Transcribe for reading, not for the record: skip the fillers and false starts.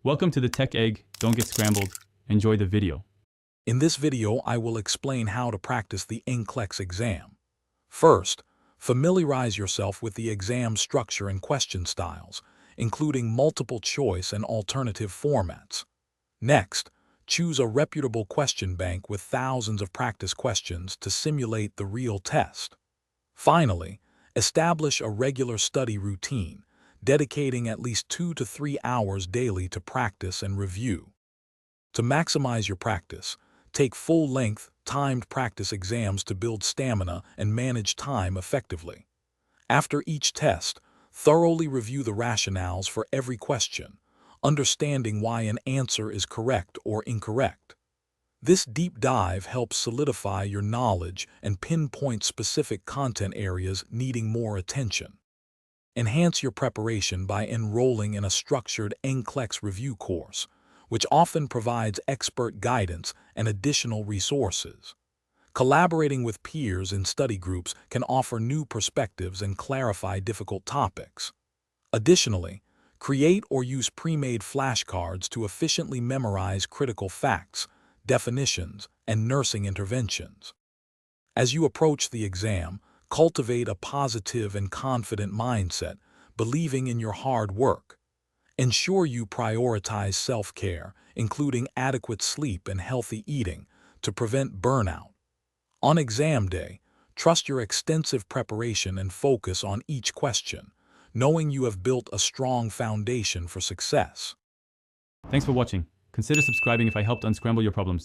Welcome to the Tech Egg. Don't get scrambled. Enjoy the video. In this video, I will explain how to practice the NCLEX exam. First, familiarize yourself with the exam structure and question styles, including multiple choice and alternative formats. Next, choose a reputable question bank with thousands of practice questions to simulate the real test. Finally, establish a regular study routine, dedicating at least 2 to 3 hours daily to practice and review. To maximize your practice, take full-length, timed practice exams to build stamina and manage time effectively. After each test, thoroughly review the rationales for every question, understanding why an answer is correct or incorrect. This deep dive helps solidify your knowledge and pinpoint specific content areas needing more attention. Enhance your preparation by enrolling in a structured NCLEX review course, which often provides expert guidance and additional resources. Collaborating with peers in study groups can offer new perspectives and clarify difficult topics. Additionally, create or use pre-made flashcards to efficiently memorize critical facts, definitions, and nursing interventions. As you approach the exam, cultivate a positive and confident mindset, believing in your hard work. Ensure you prioritize self-care, including adequate sleep and healthy eating, to prevent burnout. On exam day, trust your extensive preparation and focus on each question, knowing you have built a strong foundation for success. Thanks for watching. Consider subscribing if I helped unscramble your problems.